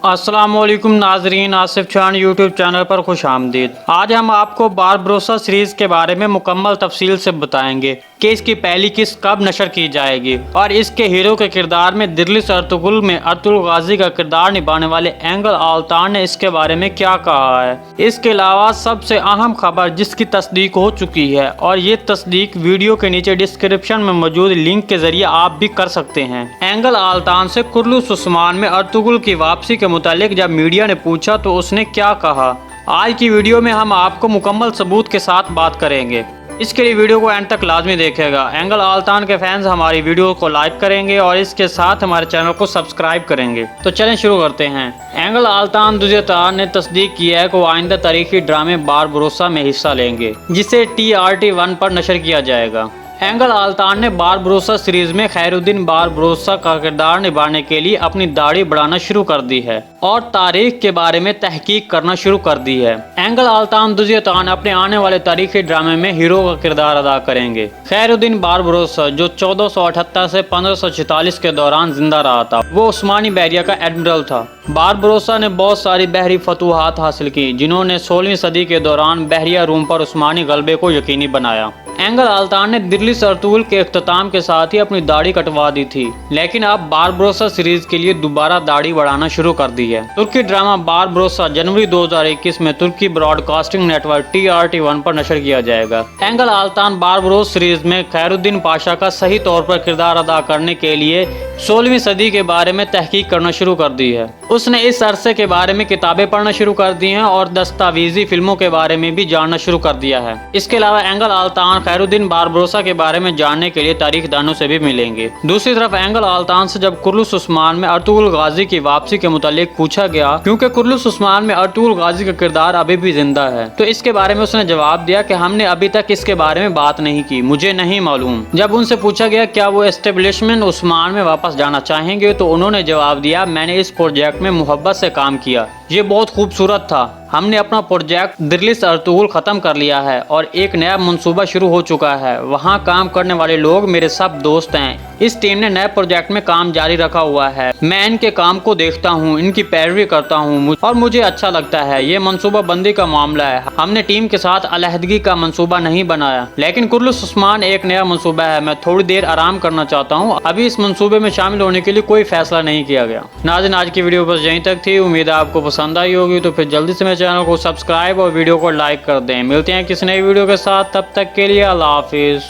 अस्सलामुअलैकुम नाजरीन, Asif Khan YouTube channel पर खुश आमदीद। आज हम आपको बारबरोसा सीरीज़ के बारे में मुकम्मल तफसील से बताएंगे कि इसकी पहली किस्त कब नशर की जाएगी और इसके हीरो के किरदार में दिल्लीस अर्तुगरुल में अर्तुगरुल गाजी का किरदार निभाने वाले एंगल आल्तान ने इसके बारे में क्या कहा है। इसके अलावा सबसे अहम खबर जिसकी तस्दीक हो चुकी है और ये तस्दीक वीडियो के नीचे डिस्क्रिप्शन में मौजूद लिंक के जरिए आप भी कर सकते हैं। एंगल आल्तान से कुर्लुस उस्मान में अर्तुगरुल की वापसी के मुतालिक जब मीडिया ने पूछा तो उसने क्या कहा। आज की वीडियो में हम आपको मुकम्मल सबूत के साथ बात करेंगे। इसके लिए वीडियो को एंड तक लाजमी देखेगा। एंगल आल्तान के फैंस हमारी वीडियो को लाइक करेंगे और इसके साथ हमारे चैनल को सब्सक्राइब करेंगे। तो चलें शुरू करते हैं। एंगल आल्तान दुज़ेतार ने तस्दीक किया है कि वो आइंदा तारीखी ड्रामे बारबरोसा में हिस्सा लेंगे, जिसे TRT1 पर नशर किया जाएगा। एंगल आल्तान ने बारबरोसा सीरीज में खैरुद्दीन बारबरोसा का किरदार निभाने के लिए अपनी दाढ़ी बढ़ाना शुरू कर दी है और तारीख के बारे में तहकीक करना शुरू कर दी है। एंगल आल्तान दुज़ेतान अपने आने वाले तारीखी ड्रामे में हीरो का किरदार अदा करेंगे। खैरुद्दीन बारबरोसा जो 1478 से 1546 के दौरान जिंदा रहा था, वो उस्मानी बहरिया का एडमिरल था। बारबरोसा ने बहुत सारी बहरी फतूहात हासिल की, जिन्होंने 16वीं सदी के दौरान बहरिया रूम पर उस्मानी गलबे को यकीनी बनाया। एंगल आल्तान ने दिल्लीस अर्तुगरुल के इख्तिताम के साथ ही अपनी दाढ़ी कटवा दी थी, लेकिन अब बारबरोसा सीरीज के लिए दोबारा दाढ़ी बढ़ाना शुरू कर दी है। तुर्की ड्रामा बारबरोसा जनवरी 2021 में तुर्की ब्रॉडकास्टिंग नेटवर्क TRT1 पर नशर किया जाएगा। एंगल आल्तान बारबरोस सीरीज में खैरुद्दीन पाशा का सही तौर पर किरदार अदा करने के लिए 16वीं सदी के बारे में तहकीक करना शुरू कर दी है। उसने इस अरसे के बारे में किताबें पढ़ना शुरू कर दी हैं और दस्तावेजी फिल्मों के बारे में भी जानना शुरू कर दिया है। इसके अलावा एंगल आल्तान खैरुद्दीन बारबरोसा के बारे में जानने के लिए तारीखदानों से भी मिलेंगे। दूसरी तरफ एंगल आल्तान से जब कुर्लुस उस्मान में अर्तुगरुल गाजी की वापसी के मुतालिक पूछा गया, क्योंकि कुर्लुस उस्मान में अर्तुगरुल गाजी का किरदार अभी भी जिंदा है, तो इसके बारे में उसने जवाब दिया कि हमने अभी तक इसके बारे में बात नहीं की, मुझे नहीं मालूम। जब उनसे पूछा गया क्या वो एस्टेब्लिशमेंट उस्मान में वापस जाना चाहेंगे, तो उन्होंने जवाब दिया, मैंने इस प्रोजेक्ट में मोहब्बत से काम किया, ये बहुत खूबसूरत था। हमने अपना प्रोजेक्ट दिल्लीस अर्तुगरुल ख़त्म कर लिया है और एक नया मंसूबा शुरू हो चुका है। वहाँ काम करने वाले लोग मेरे सब दोस्त हैं। इस टीम ने नए प्रोजेक्ट में काम जारी रखा हुआ है। मैं इनके काम को देखता हूँ, इनकी पैरवी करता हूँ और मुझे अच्छा लगता है। ये मंसूबा बंदी का मामला है। हमने टीम के साथ अलहदगी का मंसूबा नहीं बनाया, लेकिन कुर्लुस उस्मान एक नया मंसूबा है। मैं थोड़ी देर आराम करना चाहता हूँ। अभी इस मंसूबे में शामिल होने के लिए कोई फैसला नहीं किया गया। नाज़रीन, आज की वीडियो बस यहीं तक थी। उम्मीद है आपको पसंद आई होगी। तो फिर जल्दी से मेरे चैनल को सब्सक्राइब और वीडियो को लाइक कर दें। मिलते हैं किसी नई वीडियो के साथ, तब तक के लिए अल्लाह हाफिज़।